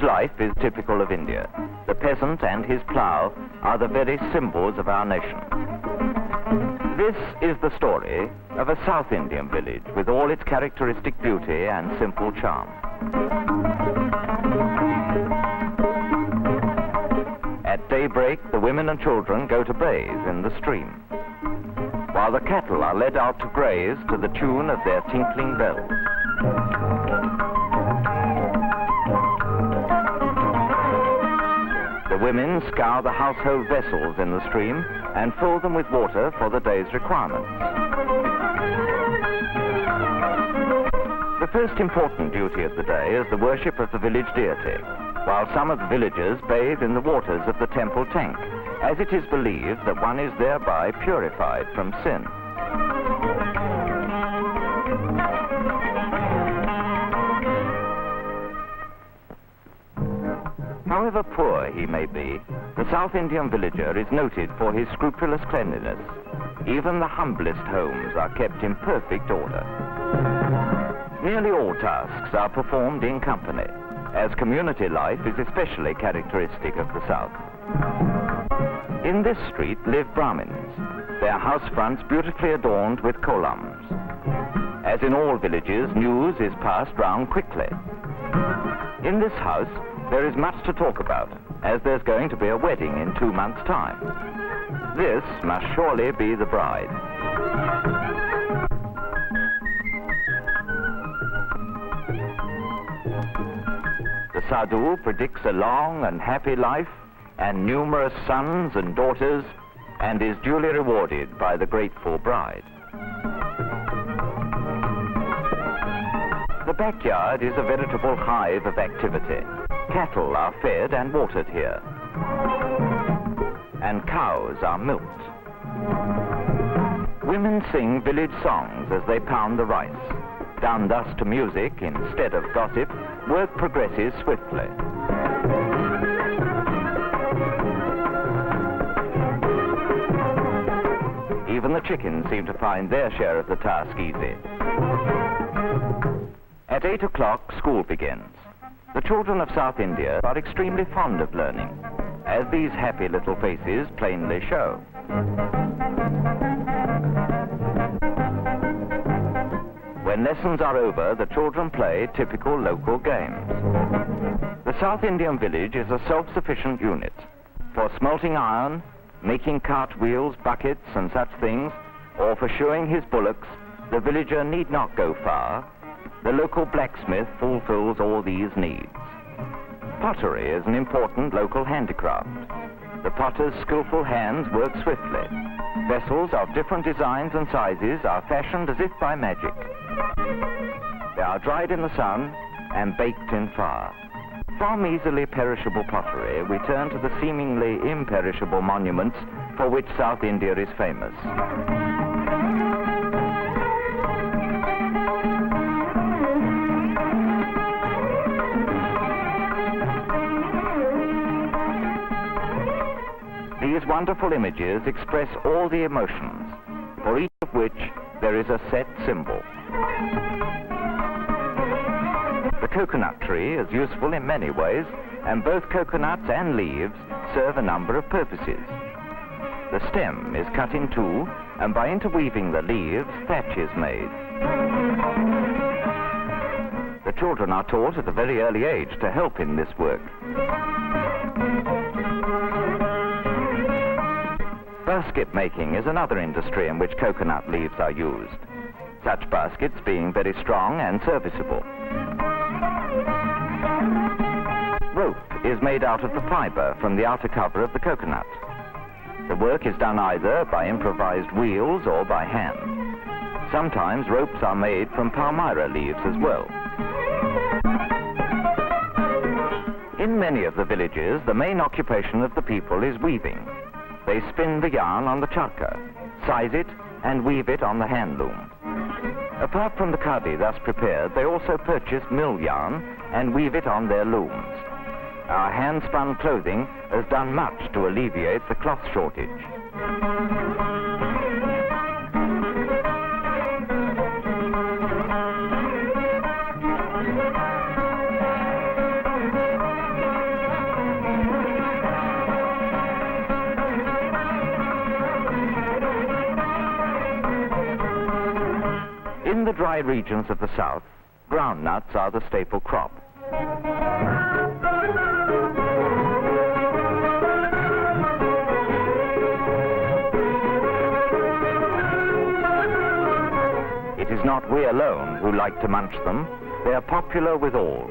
life is typical of India. The peasant and his plough are the very symbols of our nation. This is the story of a South Indian village with all its characteristic beauty and simple charm. At daybreak, the women and children go to bathe in the stream, while the cattle are led out to graze to the tune of their tinkling bells. The women scour the household vessels in the stream and fill them with water for the day's requirements. The first important duty of the day is the worship of the village deity, while some of the villagers bathe in the waters of the temple tank, as it is believed that one is thereby purified from sin. However poor he may be, the South Indian villager is noted for his scrupulous cleanliness. Even the humblest homes are kept in perfect order. Nearly all tasks are performed in company, as community life is especially characteristic of the South. In this street live Brahmins, their house fronts beautifully adorned with columns. As in all villages, news is passed round quickly. In this house, there is much to talk about, as there's going to be a wedding in 2 months' time. This must surely be the bride. The sadhu predicts a long and happy life and numerous sons and daughters, and is duly rewarded by the grateful bride. The backyard is a veritable hive of activity. Cattle are fed and watered here, and cows are milked. Women sing village songs as they pound the rice. Done thus to music instead of gossip, work progresses swiftly. Even the chickens seem to find their share of the task easy. At 8 o'clock, school begins. The children of South India are extremely fond of learning, as these happy little faces plainly show. When lessons are over, the children play typical local games. The South Indian village is a self-sufficient unit. For smelting iron, making cartwheels, buckets and such things, or for shoeing his bullocks, the villager need not go far. The local blacksmith fulfills all these needs. Pottery is an important local handicraft. The potter's skillful hands work swiftly. Vessels of different designs and sizes are fashioned as if by magic. They are dried in the sun and baked in fire. From easily perishable pottery, we turn to the seemingly imperishable monuments for which South India is famous. These wonderful images express all the emotions, for each of which there is a set symbol. The coconut tree is useful in many ways, and both coconuts and leaves serve a number of purposes. The stem is cut in two, and by interweaving the leaves, thatch is made. The children are taught at a very early age to help in this work. Basket making is another industry in which coconut leaves are used, such baskets being very strong and serviceable. Rope is made out of the fiber from the outer cover of the coconut. The work is done either by improvised wheels or by hand. Sometimes ropes are made from palmyra leaves as well. In many of the villages, the main occupation of the people is weaving. They spin the yarn on the charka, size it, and weave it on the hand loom. Apart from the khadi thus prepared, they also purchase mill yarn and weave it on their looms. Our hand-spun clothing has done much to alleviate the cloth shortage. In the dry regions of the south, groundnuts are the staple crop. It is not we alone who like to munch them. They are popular with all,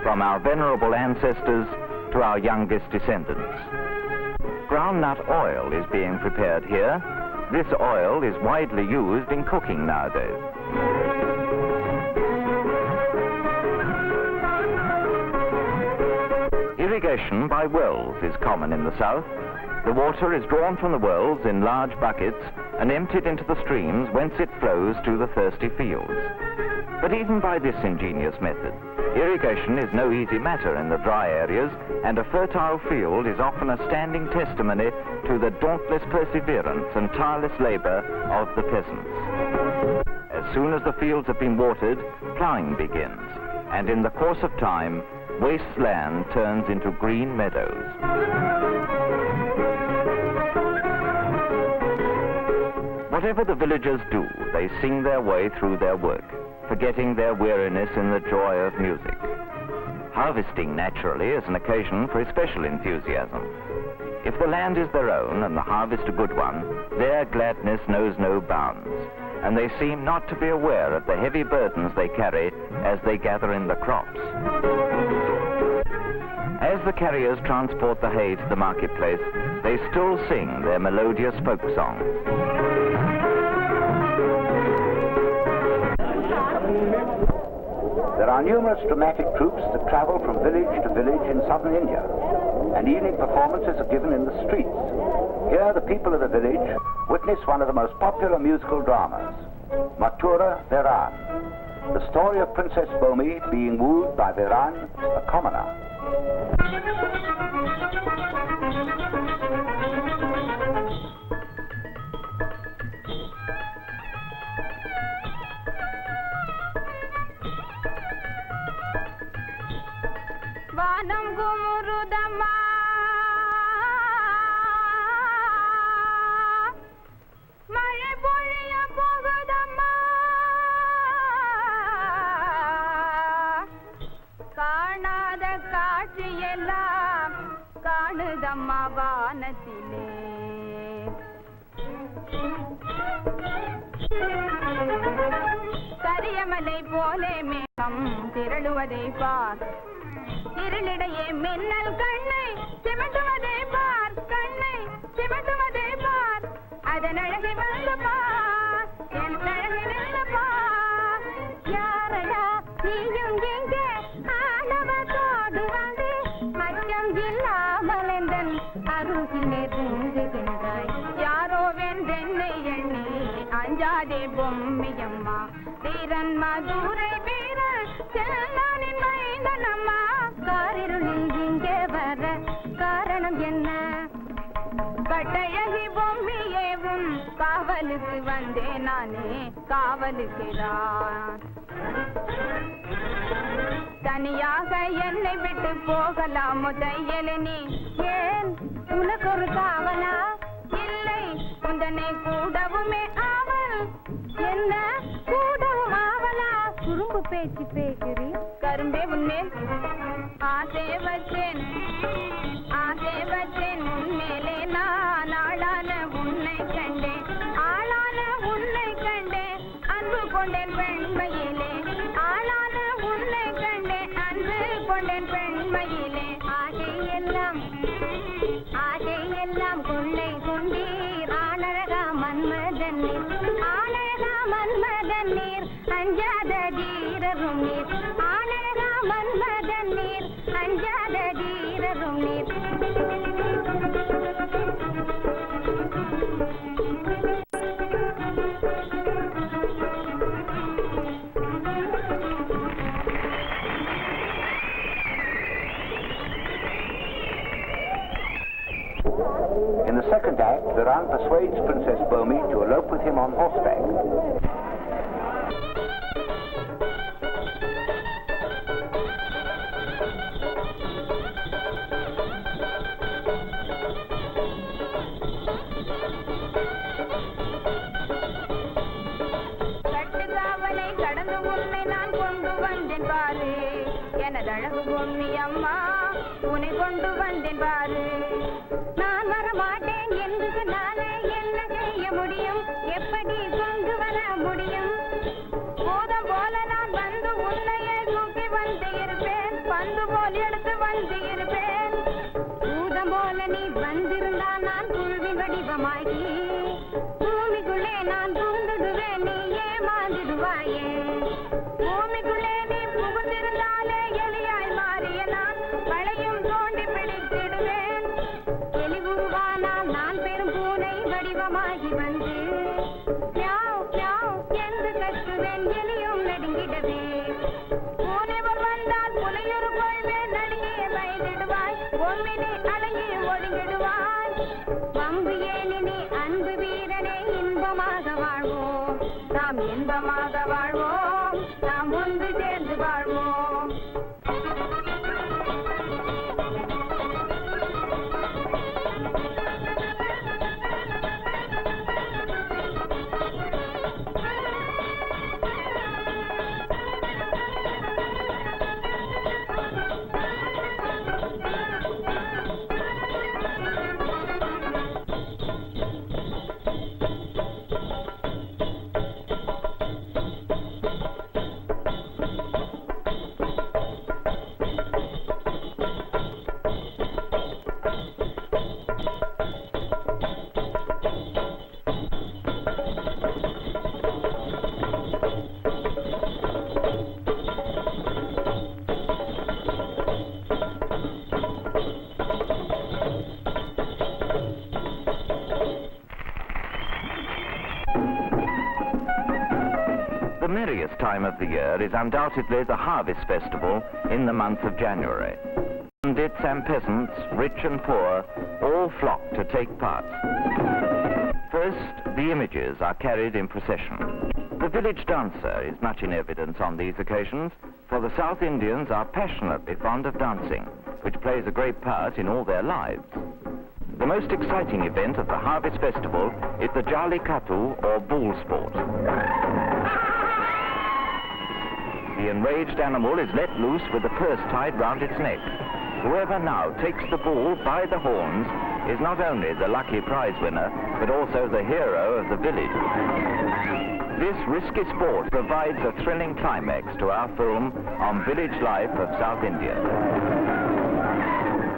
from our venerable ancestors to our youngest descendants. Groundnut oil is being prepared here. This oil is widely used in cooking nowadays. Irrigation by wells is common in the south. The water is drawn from the wells in large buckets and emptied into the streams whence it flows to the thirsty fields. But even by this ingenious method, irrigation is no easy matter in the dry areas, and a fertile field is often a standing testimony to the dauntless perseverance and tireless labor of the peasants. As soon as the fields have been watered, plowing begins, and in the course of time, waste land turns into green meadows. Whatever the villagers do, they sing their way through their work, forgetting their weariness in the joy of music. Harvesting, naturally, is an occasion for especial enthusiasm. If the land is their own and the harvest a good one, their gladness knows no bounds, and they seem not to be aware of the heavy burdens they carry as they gather in the crops. As the carriers transport the hay to the marketplace, they still sing their melodious folk songs. There are numerous dramatic troupes that travel from village to village in southern India, and evening performances are given in the streets. Here, the people of the village witness one of the most popular musical dramas, Mathura Viran, the story of Princess Bomi being wooed by Viran, a commoner. Vanam gumurudamma male poriya pogudamma kaanada kaatiyellam kaanudamma vaanathile kariyamalai pole megam thiraluvadai paar இருளிடையே மின்னல் கண்ணை சிமிட்டுவதே பார், கண்ணை சிமிட்டுவதே பார், அதன் அழகை வந்து பார், என் அழகை நின்று பார். யாரடா நீயும் எங்கே ஆணவத்தோடு வந்து அச்சம் இல்லாமல் எந்தன் அருகில் நெருங்குகின்றாய். யாரோ வென்றென்னை எண்ணி அஞ்சாதே பொம்மியம்மா, வீரன் மதுரை வீரன் செல்லானின் மைந்தனம்மா. காரிருளில் இங்கே வர காரணம் என்ன? கட்டழகி பொம்மியேவும் காவலுக்கு வந்தேன் நானே, காவலுக்கிறான். தனியாக என்னை விட்டு போகலாமோ தையலனி? ஏன் உனக்கு ஒரு காவலா? இல்லை, உந்தனை கூடவுமே ஆவல். என்ன கூடவும் ஆவலா? குறும்பு பேச்சு பேசுறி கரும்பே உன்மேல் ஆசை வச்சேன், ஆசை வச்சேன் உன்மேலே நான். ஆளான உன்னை கண்டேன், ஆளான உன்னை கண்டேன், அன்பு கொண்டேன் பெண்மையிலே. ஆளான உன்னை கண்டேன், அன்பு கொண்டேன் பெண்மையிலே. ஆசையெல்லாம் ஆசையெல்லாம் கொள்ளை கொண்டீர் ஆனழகா மன்மதன் நீர், ஆனழகா மன்மதன் நீர், அஞ்சாத தீரரும் நீர், ஆனழகா மன்மதன் நீர், அஞ்சாத தீரரும் நீர். In the second act, Viran persuades Princess Bomi to elope with him on horseback. கட்டுக்காவலை எனதழகு Bommi அம்மா உன்னை கொண்டு வந்தேன் பாரு. நான் வரமாட்டேன் என்று சொன்னாலே என்ன செய்ய முடியும்? எப்படி கொண்டு வர முடியும்? போதும் போல நான் வந்து உன்னையே தூக்கி வந்து இருப்பேன், பந்து போல் எடுத்து வந்து இருப்பேன். பூதம் போல நீ வந்திருந்தா நான் புழுவின் வடிவமாகி பூமிக்குள்ளே நான் புகுந்துடுவேன், நீ ஏமாந்துடுவாயே. பூமிக்குள்ளே நீ புகுந்திருந்தாலே எலியாய் மாறிய நான் வளையும் தோண்டி பிடித்திடுவேன். எலி உருவானால் நான் பெரும் பூனை வடிவமாகி வந்து மியாவ் மியாவ் என்று கற்றுவேன், எலியும் நடுங்கிடவே. பூனைவர் வந்தால் புலியொரு கொள்வேன், நடுங்கிய பயந்திடுவாய், பொம்மினி அடங்கி ஒதுங்கிடுவாய். வம்பு ஏனி நீ அன்பு வீரனே, இன்பமாக வாழ்வோம், நாம் இன்பமாக வாழ்வோம், நாம் ஒன்று சேர்ந்து வாழ்வோம். The merriest time of the year is undoubtedly the harvest festival in the month of January. Pundits and peasants, rich and poor, all flock to take part. First, the images are carried in procession. The village dancer is much in evidence on these occasions, for the South Indians are passionately fond of dancing, which plays a great part in all their lives. The most exciting event of the harvest festival is the Jallikattu or bull sport. The enraged animal is let loose with a purse tied round its neck. Whoever now takes the bull by the horns is not only the lucky prize winner, but also the hero of the village. This risky sport provides a thrilling climax to our film on village life of South India.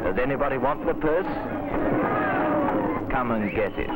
Does anybody want the purse? Come and get it.